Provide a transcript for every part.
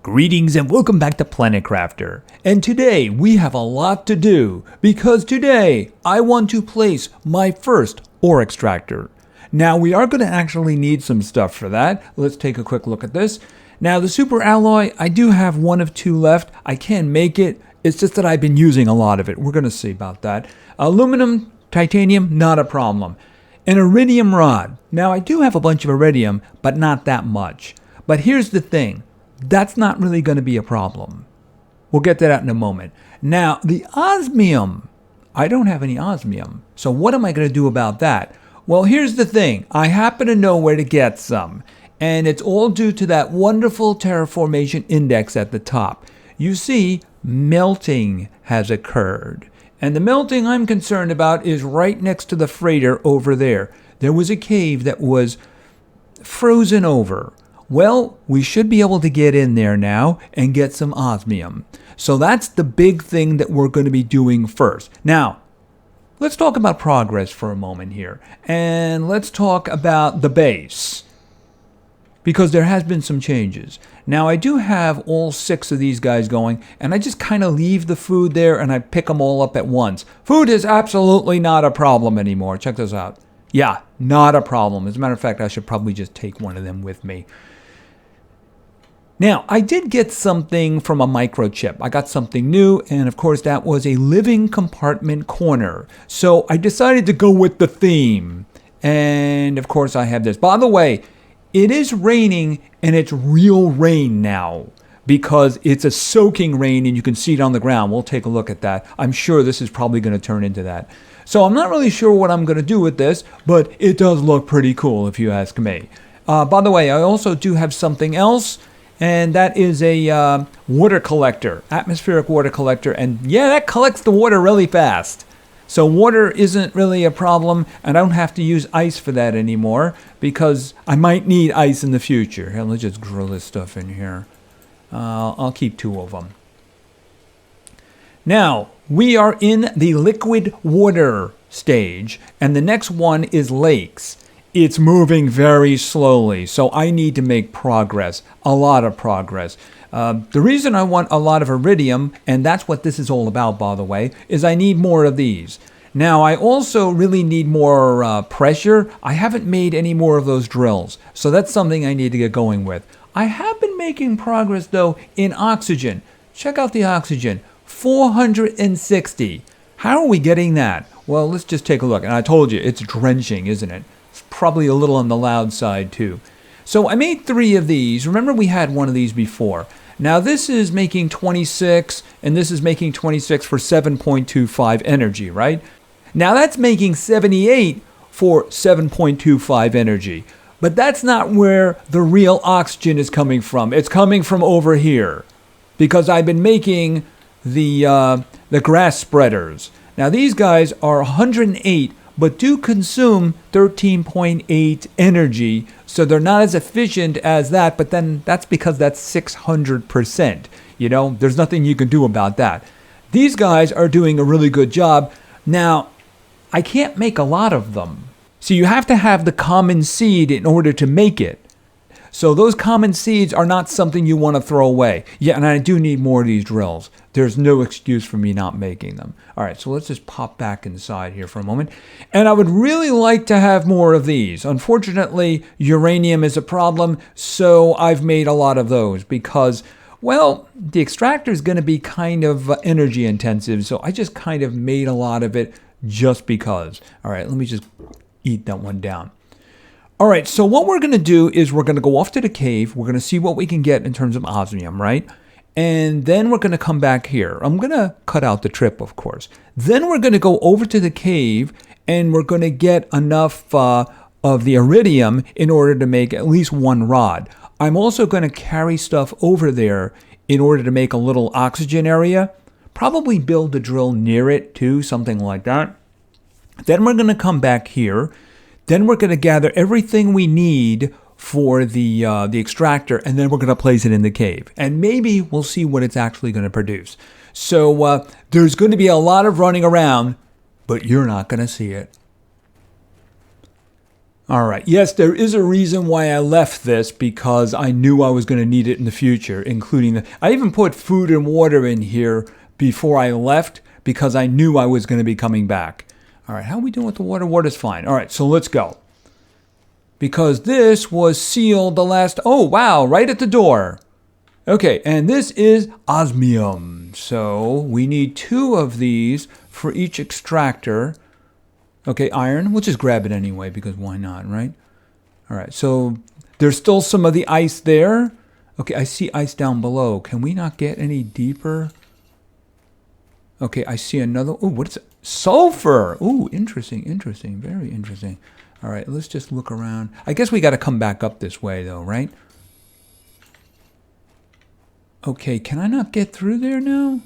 Greetings and welcome back to Planet Crafter. And today we have a lot to do because today I want to place my first ore extractor. Now we are going to actually need some stuff for that. Let's take a quick look at this. Now the super alloy, I do have one of two left. I can make it. It's just that I've been using a lot of it. We're going to see about that. Aluminum, titanium, not a problem. An iridium rod. Now I do have a bunch of iridium, but not that much. But here's the thing. That's not really going to be a problem. We'll get to that in a moment. Now, the osmium. I don't have any osmium. So what am I going to do about that? Well, here's the thing. I happen to know where to get some. And it's all due to that wonderful terraformation index at the top. You see, melting has occurred. And the melting I'm concerned about is right next to the freighter over there. There was a cave that was frozen over. Well, we should be able to get in there now and get some osmium. So that's the big thing that we're going to be doing first. Now, let's talk about progress for a moment here. And let's talk about the base. Because there has been some changes. Now, I do have all 6 of these guys going. And I just kind of leave the food there and I pick them all up at once. Food is absolutely not a problem anymore. Check this out. Yeah, not a problem. As a matter of fact, I should probably just take one of them with me. Now, I did get something from a microchip. I got something new, and of course that was a living compartment corner. So I decided to go with the theme. And of course I have this. By the way, it is raining, and it's real rain now. Because it's a soaking rain, and you can see it on the ground. We'll take a look at that. I'm sure this is probably going to turn into that. So I'm not really sure what I'm going to do with this, but it does look pretty cool if you ask me. By the way, I also do have something else. And that is a water collector, atmospheric water collector. And yeah, that collects the water really fast. So water isn't really a problem. And I don't have to use ice for that anymore because I might need ice in the future. Here, let's just grill this stuff in here. I'll keep 2 of them. Now, we are in the liquid water stage. And the next one is lakes. It's moving very slowly, so I need to make progress, a lot of progress. The reason I want a lot of iridium, and that's what this is all about, by the way, is I need more of these. Now, I also really need more pressure. I haven't made any more of those drills, so that's something I need to get going with. I have been making progress, though, in oxygen. Check out the oxygen, 460. How are we getting that? Well, let's just take a look. And I told you, it's drenching, isn't it? Probably a little on the loud side too. So I made 3 of these. Remember we had one of these before. Now this is making 26 and this is making 26 for 7.25 energy, right? Now that's making 78 for 7.25 energy. But that's not where the real oxygen is coming from. It's coming from over here because I've been making the grass spreaders. Now these guys are 108 but do consume 13.8 energy, so they're not as efficient as that, but then that's because that's 600%. You know, there's nothing you can do about that. These guys are doing a really good job. Now, I can't make a lot of them. So you have to have the common seed in order to make it. So those common seeds are not something you want to throw away. Yeah, and I do need more of these drills. There's no excuse for me not making them. All right, so let's just pop back inside here for a moment. And I would really like to have more of these. Unfortunately, uranium is a problem, so I've made a lot of those because, well, the extractor is going to be kind of energy intensive, so I just kind of made a lot of it just because. All right, let me just eat that one down. All right, so what we're going to do is we're going to go off to the cave. We're going to see what we can get in terms of osmium, right? And then we're going to come back here. I'm going to cut out the trip, of course. Then we're going to go over to the cave and we're going to get enough of the iridium in order to make at least 1 rod. I'm also going to carry stuff over there in order to make a little oxygen area. Probably build a drill near it too, something like that. Then we're going to come back here. Then we're going to gather everything we need for the extractor, and then we're going to place it in the cave. And maybe we'll see what it's actually going to produce. So there's going to be a lot of running around, but you're not going to see it. All right. Yes, there is a reason why I left this, because I knew I was going to need it in the future, including I even put food and water in here before I left because I knew I was going to be coming back. All right. How are we doing with the water? Water's fine. All right. So let's go. Because this was sealed the last... Oh, wow. Right at the door. Okay. And this is osmium. So we need 2 of these for each extractor. Okay, iron. We'll just grab it anyway because why not, right? All right, so there's still some of the ice there. Okay, I see ice down below. Can we not get any deeper? Okay, I see another. Oh, what is it? Sulfur. Ooh, interesting, interesting, very interesting. All right, let's just look around. I guess we got to come back up this way though, right? Okay, can I not get through there now?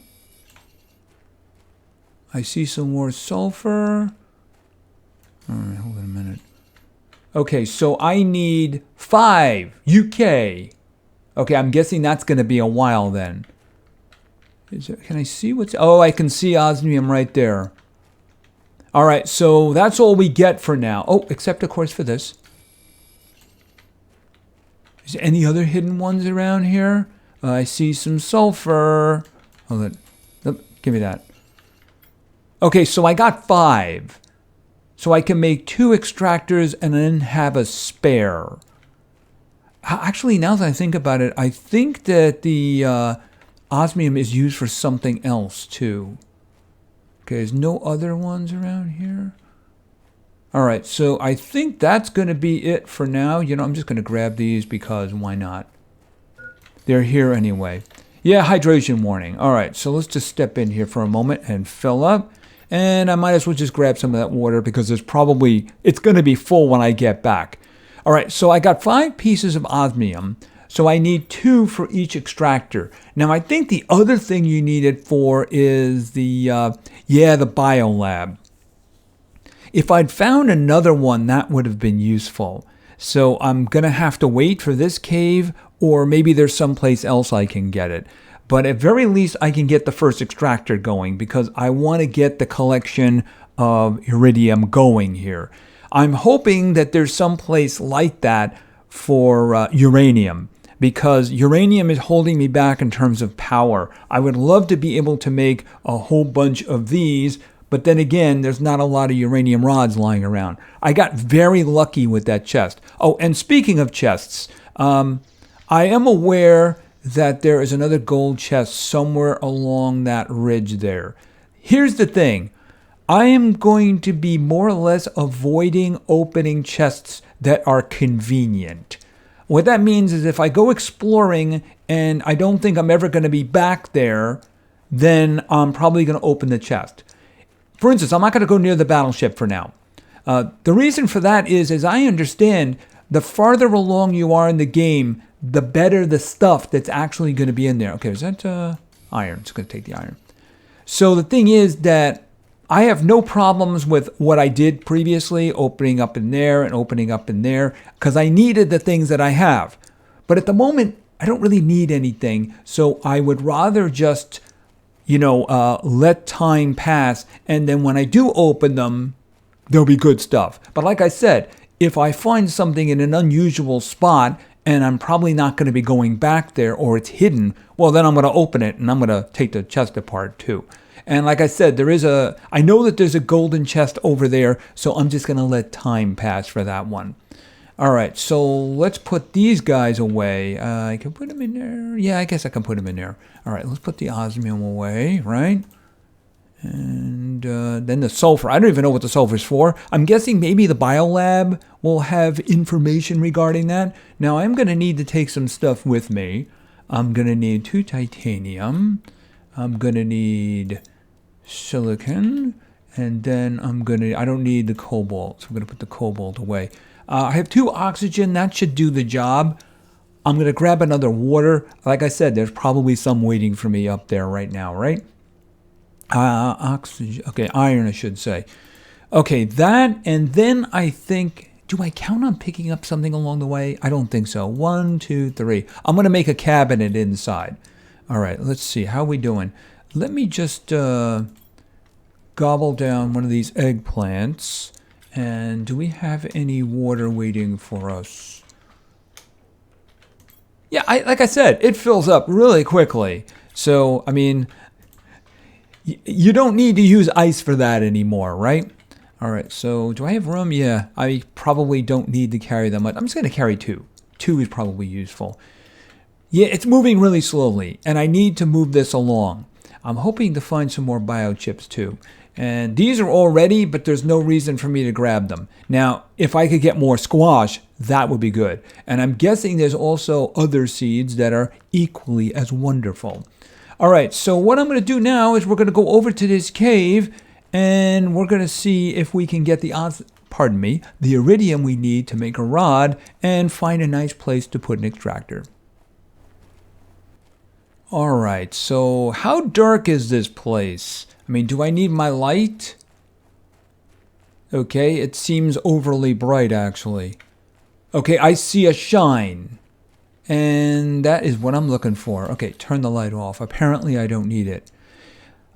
I see some more sulfur. All right, hold on a minute. Okay, so I need 5 UK. Okay, I'm guessing that's going to be a while then. Can I see what's... Oh, I can see osmium right there. All right, so that's all we get for now. Oh, except, of course, for this. Is there any other hidden ones around here? I see some sulfur. Hold on. Give me that. Okay, so I got 5. So I can make 2 extractors and then have a spare. Actually, now that I think about it, I think that the osmium is used for something else too. Okay, there's no other ones around here. All right, so I think that's going to be it for now. You know, I'm just going to grab these because why not? They're here anyway. Yeah, hydration warning. All right, so let's just step in here for a moment and fill up. And I might as well just grab some of that water because it's going to be full when I get back. All right, so I got 5 pieces of osmium. So I need 2 for each extractor. Now, I think the other thing you need it for is the biolab. If I'd found another one, that would have been useful. So I'm going to have to wait for this cave, or maybe there's someplace else I can get it. But at very least, I can get the first extractor going because I want to get the collection of iridium going here. I'm hoping that there's some place like that for uranium because uranium is holding me back in terms of power. I would love to be able to make a whole bunch of these, but then again, there's not a lot of uranium rods lying around. I got very lucky with that chest. Oh, and speaking of chests, I am aware that there is another gold chest somewhere along that ridge there. Here's the thing. I am going to be more or less avoiding opening chests that are convenient. What that means is if I go exploring and I don't think I'm ever going to be back there, then I'm probably going to open the chest. For instance, I'm not going to go near the battleship for now. The reason for that is, as I understand, the farther along you are in the game, the better the stuff that's actually going to be in there. Okay, is that iron? It's going to take the iron. So the thing is that I have no problems with what I did previously, opening up in there and opening up in there, because I needed the things that I have. But at the moment, I don't really need anything. So I would rather just, let time pass. And then when I do open them, there'll be good stuff. But like I said, if I find something in an unusual spot and I'm probably not going to be going back there or it's hidden, well, then I'm going to open it and I'm going to take the chest apart too. And like I said, I know that there's a golden chest over there, so I'm just going to let time pass for that one. All right, so let's put these guys away. I can put them in there. Yeah, I guess I can put them in there. All right, let's put the osmium away, right? And then the sulfur. I don't even know what the sulfur is for. I'm guessing maybe the biolab will have information regarding that. Now, I'm going to need to take some stuff with me. I'm going to need 2 titanium. I'm going to need silicon. And then I don't need the cobalt, so I'm going to put the cobalt away. I have 2 oxygen. That should do the job. I'm going to grab another water. Like I said, there's probably some waiting for me up there right now, right? Oxygen. Okay, iron, I should say. Okay, that, and then I think, do I count on picking up something along the way? I don't think so. 1, 2, 3. I'm going to make a cabinet inside. All right, let's see. How are we doing? Let me just gobble down one of these eggplants. And do we have any water waiting for us? Yeah, like I said, it fills up really quickly. So, I mean, you don't need to use ice for that anymore, right? All right, so do I have room? Yeah, I probably don't need to carry that much. I'm just going to carry 2. 2 is probably useful. Yeah, it's moving really slowly, and I need to move this along. I'm hoping to find some more biochips too. And these are all ready, but there's no reason for me to grab them. Now, if I could get more squash, that would be good. And I'm guessing there's also other seeds that are equally as wonderful. All right, so what I'm going to do now is we're going to go over to this cave, and we're going to see if we can get the iridium we need to make a rod and find a nice place to put an extractor. All right, so how dark is this place? I mean, do I need my light? Okay, it seems overly bright, actually. Okay, I see a shine. And that is what I'm looking for. Okay, turn the light off. Apparently, I don't need it.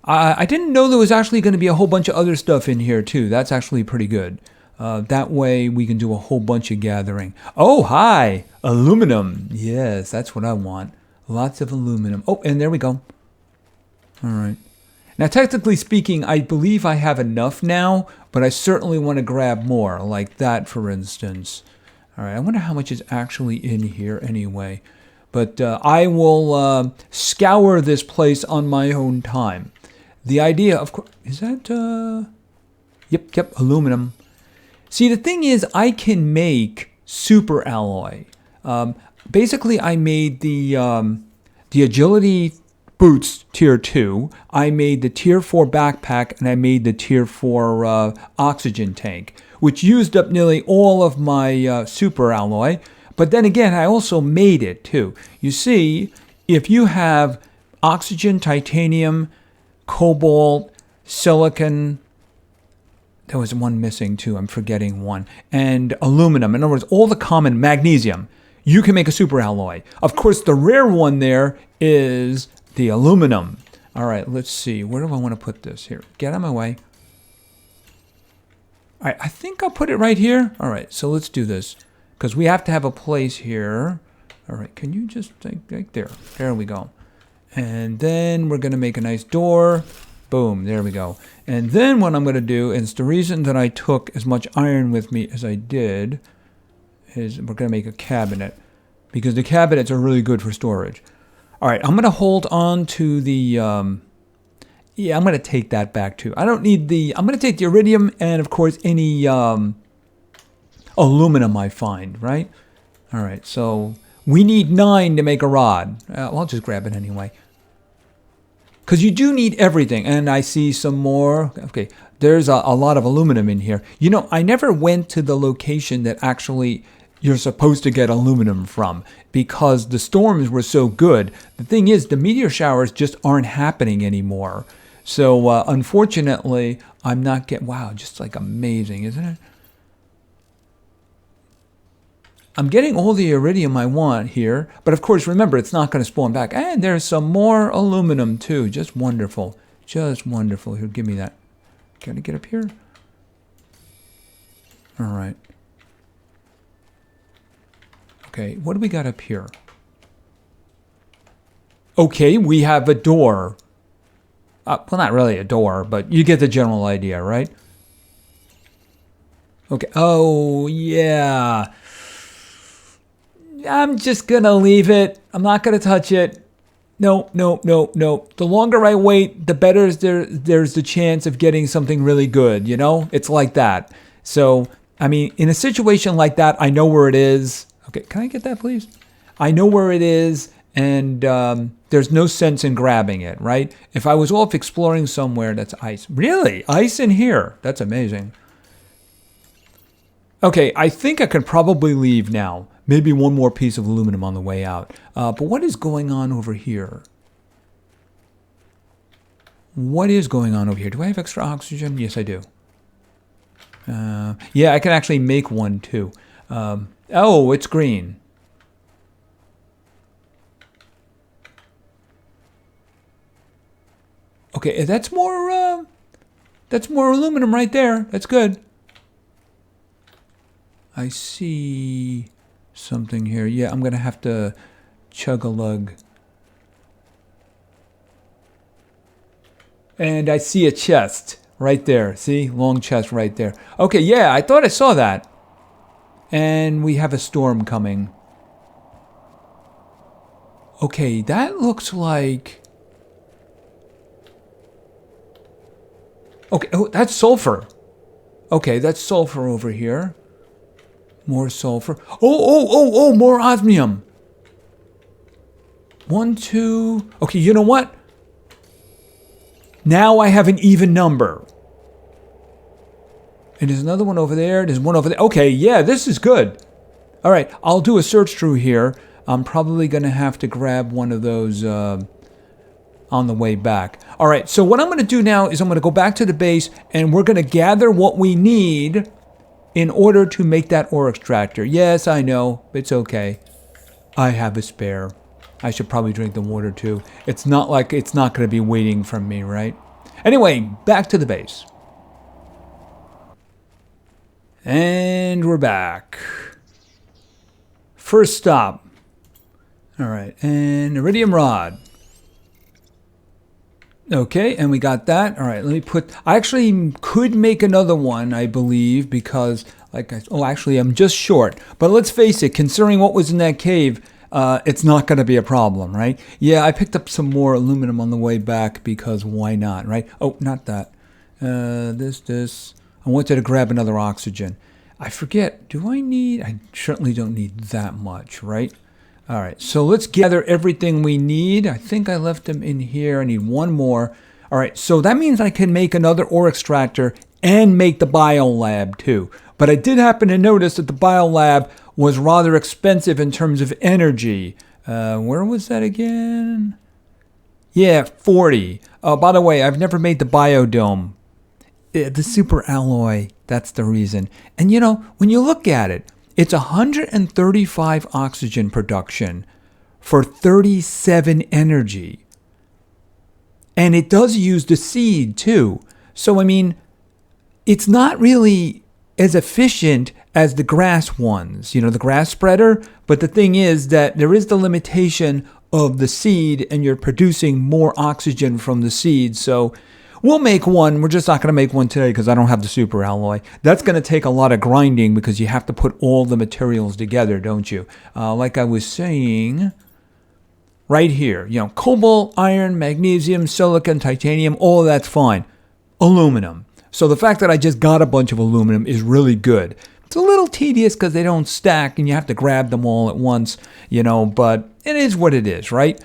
I didn't know there was actually going to be a whole bunch of other stuff in here, too. That's actually pretty good. That way, we can do a whole bunch of gathering. Oh, hi! Aluminum. Yes, that's what I want. Lots of aluminum. Oh, and there we go. All right. Now, technically speaking, I believe I have enough now, but I certainly want to grab more, like that, for instance. All right, I wonder how much is actually in here anyway. But I will scour this place on my own time. The idea, of course, is that, yep, aluminum. See, the thing is, I can make super alloy. Basically, I made the agility boots tier 2, I made the tier 4 backpack, and I made the tier 4 oxygen tank, which used up nearly all of my super alloy. But then again, I also made it too. You see, if you have oxygen, titanium, cobalt, silicon, there was one missing too, I'm forgetting one, and aluminum, in other words, all the common magnesium, you can make a super alloy. Of course, the rare one there is the aluminum. All right, let's see. Where do I want to put this? Here, get out of my way. All right, I think I'll put it right here. All right, so let's do this because we have to have a place here. All right, can you just like there? There we go. And then we're going to make a nice door. Boom, there we go. And then what I'm going to do, and it's the reason that I took as much iron with me as I did, is we're going to make a cabinet because the cabinets are really good for storage. All right, I'm going to hold on to the, yeah, I'm going to take that back too. I don't need the, I'm going to take the iridium and, of course, any aluminum I find, right? All right, so we need 9 to make a rod. Well, I'll just grab it anyway. Because you do need everything. And I see some more. Okay, there's a lot of aluminum in here. You know, I never went to the location that actually you're supposed to get aluminum from because the storms were so good. The thing is, the meteor showers just aren't happening anymore. So, unfortunately, I'm not getting... Wow, just like amazing, isn't it? I'm getting all the iridium I want here. But, of course, remember, it's not going to spawn back. And there's some more aluminum, too. Just wonderful. Just wonderful. Here, give me that. Can I get up here? All right. Okay, what do we got up here? Okay, we have a door. Well, not really a door, but you get the general idea, right? Okay, oh, yeah. I'm just going to leave it. I'm not going to touch it. No. The longer I wait, the better there's the chance of getting something really good, you know? It's like that. So, I mean, in a situation like that, I know where it is. Okay, can I get that, please? I know where it is, and there's no sense in grabbing it, right? If I was off exploring somewhere, that's ice. Really? Ice in here? That's amazing. Okay, I think I can probably leave now. Maybe one more piece of aluminum on the way out. But what is going on over here? What is going on over here? Do I have extra oxygen? Yes, I do. Yeah, I can actually make one, too. Oh, it's green. Okay, that's more aluminum right there. That's good. I see something here. Yeah, I'm going to have to chug a lug. And I see a chest right there. See? Long chest right there. Okay, yeah, I thought I saw that. And we have a storm coming. Okay, that looks like... Okay, oh, that's sulfur. Okay, that's sulfur over here. More sulfur. Oh, more osmium. 1, 2... Okay, you know what? Now I have an even number. And there's another one over there. There's one over there. Okay, yeah, this is good. All right, I'll do a search through here. I'm probably going to have to grab one of those on the way back. All right, so what I'm going to do now is I'm going to go back to the base, and we're going to gather what we need in order to make that ore extractor. Yes, I know. It's okay. I have a spare. I should probably drink the water too. It's not like it's not going to be waiting for me, right? Anyway, back to the base. And we're back. First stop. All right, and iridium rod. Okay, and we got that. All right, let me put... I actually could make another one, I believe, because... actually, I'm just short. But let's face it, considering what was in that cave, it's not going to be a problem, right? Yeah, I picked up some more aluminum on the way back because why not, right? Oh, not that. This. I wanted to grab another oxygen. I forget, do I need... I certainly don't need that much, right? All right, so let's gather everything we need. I think I left them in here. I need one more. All right, so that means I can make another ore extractor and make the biolab too. But I did happen to notice that the biolab was rather expensive in terms of energy. Where was that again? Yeah, 40. By the way, I've never made the biodome. The super alloy, that's the reason. And you know, when you look at it, it's 135 oxygen production for 37 energy. And it does use the seed too. So, I mean, it's not really as efficient as the grass ones, you know, the grass spreader. But the thing is that there is the limitation of the seed and you're producing more oxygen from the seed. So we'll make one. We're just not going to make one today because I don't have the super alloy. That's going to take a lot of grinding because you have to put all the materials together, don't you? Like I was saying, right here, you know, cobalt, iron, magnesium, silicon, titanium, all of that's fine. Aluminum. So the fact that I just got a bunch of aluminum is really good. It's a little tedious because they don't stack and you have to grab them all at once, you know, but it is what it is, right?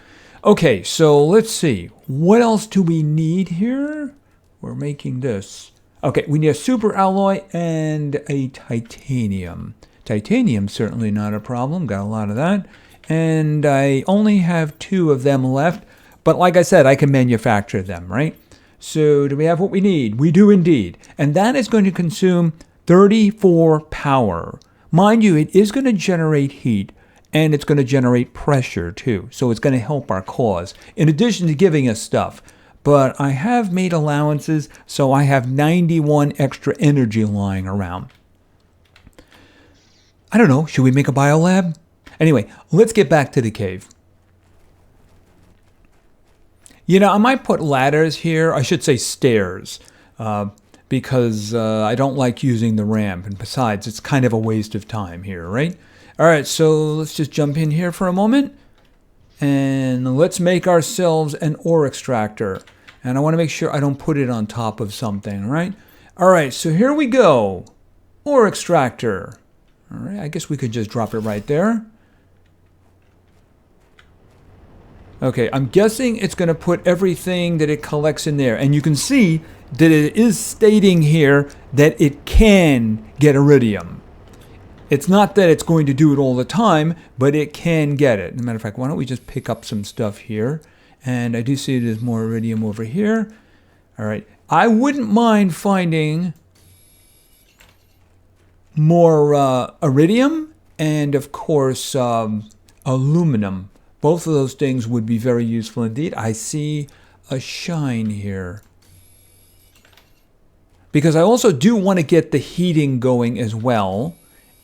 Okay, so let's see. What else do we need here? We're making this. Okay, we need a super alloy and a titanium. Titanium, certainly not a problem. Got a lot of that. And I only have 2 of them left. But like I said, I can manufacture them, right? So do we have what we need? We do indeed. And that is going to consume 34 power. Mind you, it is going to generate heat. And it's going to generate pressure too. So it's going to help our cause, in addition to giving us stuff. But I have made allowances, so I have 91 extra energy lying around. I don't know, should we make a biolab? Anyway, let's get back to the cave. You know, I might put ladders here. I should say stairs. Because I don't like using the ramp. And besides, it's kind of a waste of time here, right? All right, so let's just jump in here for a moment. And let's make ourselves an ore extractor. And I want to make sure I don't put it on top of something, right? All right, so here we go. Ore extractor. All right, I guess we could just drop it right there. Okay, I'm guessing it's going to put everything that it collects in there. And you can see that it is stating here that it can get iridium. It's not that it's going to do it all the time, but it can get it. As a matter of fact, why don't we just pick up some stuff here? And I do see there's more iridium over here. All right. I wouldn't mind finding more iridium and, of course, aluminum. Both of those things would be very useful indeed. I see a shine here. Because I also do want to get the heating going as well.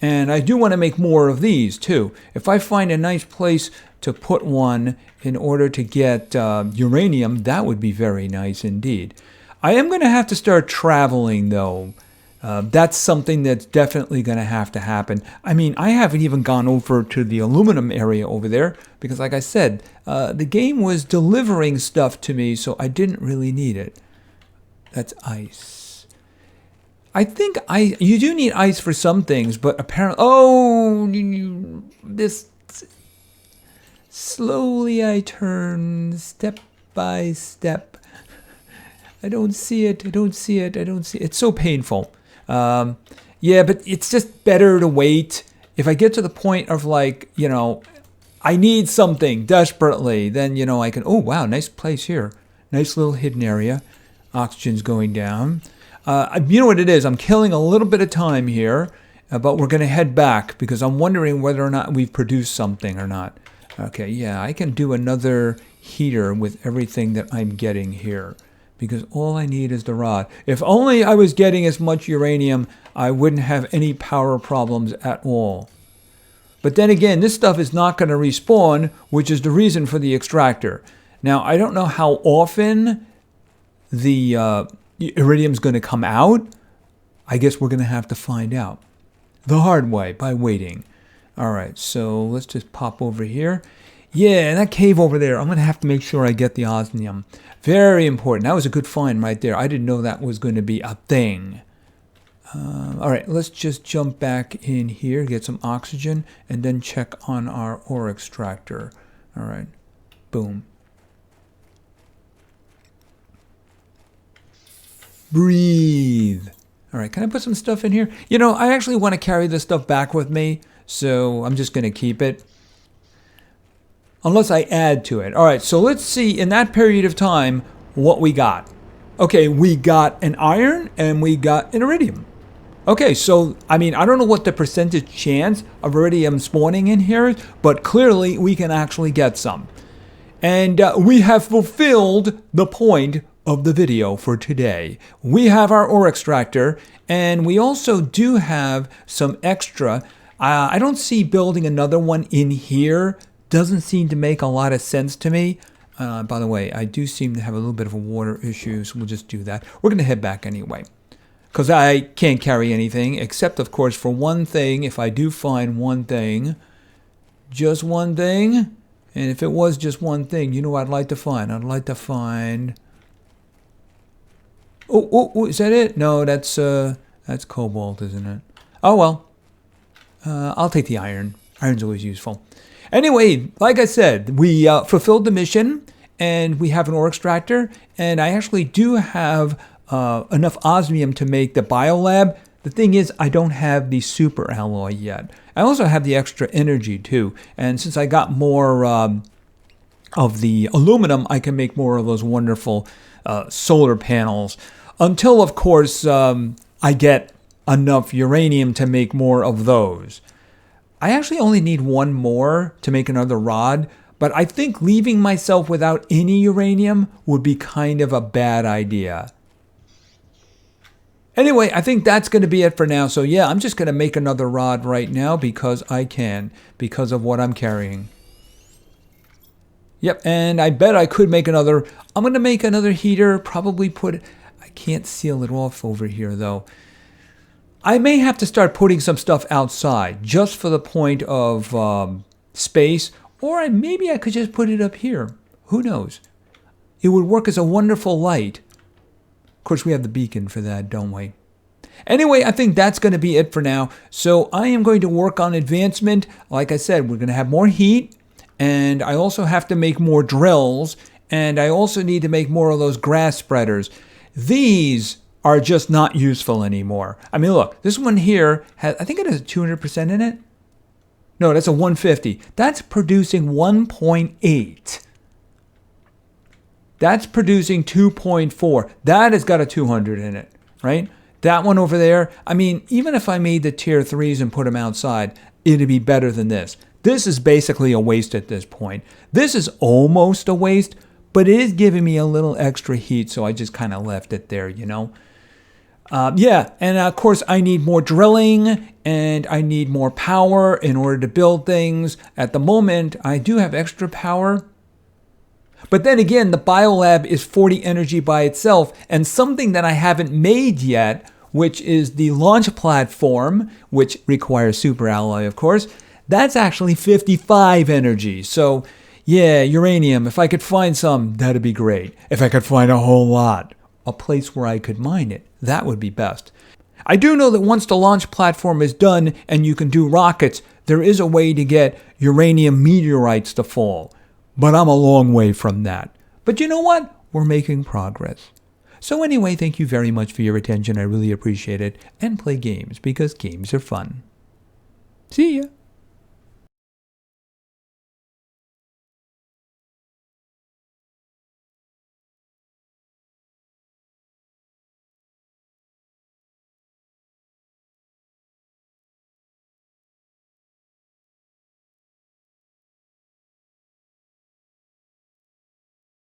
And I do want to make more of these too. If I find a nice place to put one in order to get uranium, that would be very nice indeed. I am going to have to start traveling though. That's something that's definitely going to happen. I mean, I haven't even gone over to the aluminum area over there because, like I said, the game was delivering stuff to me, so I didn't really need it. That's ice. I think you do need ice for some things, but apparently, this slowly I turn step by step. I don't see it. It's so painful. Yeah, but it's just better to wait. If I get to the point of like, I need something desperately, then, I can, oh, wow, nice place here. Nice little hidden area. Oxygen's going down. You know what it is? I'm killing a little bit of time here, but we're going to head back because I'm wondering whether or not we've produced something or not. Okay, yeah, I can do another heater with everything that I'm getting here because all I need is the rod. If only I was getting as much uranium, I wouldn't have any power problems at all. But then again, this stuff is not going to respawn, which is the reason for the extractor. Now, I don't know how often the iridium's going to come out. I guess we're going to have to find out the hard way by waiting. All right, so let's just pop over here. Yeah, and that cave over there, I'm going to have to make sure I get the osmium. Very important. That was a good find right there. I didn't know that was going to be a thing. All right, let's just jump back in here, get some oxygen, and then check on our ore extractor. All right, boom. Breathe. All right, can I put some stuff in here? I actually want to carry this stuff back with me, so I'm just going to keep it. Unless I add to it. All right, so let's see in that period of time what we got. Okay, we got an iron and we got an iridium. Okay, so, I don't know what the percentage chance of iridium spawning in here is, but clearly we can actually get some. And we have fulfilled the point of the video for today. We have our ore extractor, and we also do have some extra. I don't see building another one in here. Doesn't seem to make a lot of sense to me. By the way, I do seem to have a little bit of a water issue, so we'll just do that. We're going to head back anyway, because I can't carry anything, except, of course, for one thing. If I do find one thing, just one thing, and if it was just one thing, you know what I'd like to find? I'd like to find... Oh, is that it? No, that's cobalt, isn't it? Oh, well. I'll take the iron. Iron's always useful. Anyway, like I said, we fulfilled the mission, and we have an ore extractor, and I actually do have enough osmium to make the biolab. The thing is, I don't have the super alloy yet. I also have the extra energy, too, and since I got more of the aluminum, I can make more of those wonderful solar panels. Until, of course, I get enough uranium to make more of those. I actually only need one more to make another rod, but I think leaving myself without any uranium would be kind of a bad idea. Anyway, I think that's going to be it for now. So yeah, I'm just going to make another rod right now because I can, because of what I'm carrying. Yep, and I bet I could make another. I'm going to make another heater, probably put... I can't seal it off over here, though. I may have to start putting some stuff outside, just for the point of space, or maybe I could just put it up here. Who knows? It would work as a wonderful light. Of course, we have the beacon for that, don't we? Anyway, I think that's going to be it for now. So I am going to work on advancement. Like I said, we're going to have more heat. And I also have to make more drills. And I also need to make more of those grass spreaders. These are just not useful anymore. Look, this one here, I think it has 200% in it. No, that's a 150. That's producing 1.8. That's producing 2.4. That has got a 200 in it, right? That one over there, even if I made the tier 3s and put them outside, it'd be better than this. This is basically a waste at this point. This is almost a waste, but it is giving me a little extra heat, so I just kind of left it there, Yeah, and of course I need more drilling and I need more power in order to build things. At the moment, I do have extra power. But then again, the biolab is 40 energy by itself, and something that I haven't made yet, which is the launch platform, which requires super alloy, of course, that's actually 55 energy. So yeah, uranium, if I could find some, that'd be great. If I could find a whole lot, a place where I could mine it, that would be best. I do know that once the launch platform is done and you can do rockets, there is a way to get uranium meteorites to fall. But I'm a long way from that. But you know what? We're making progress. So anyway, thank you very much for your attention. I really appreciate it. And play games because games are fun. See ya.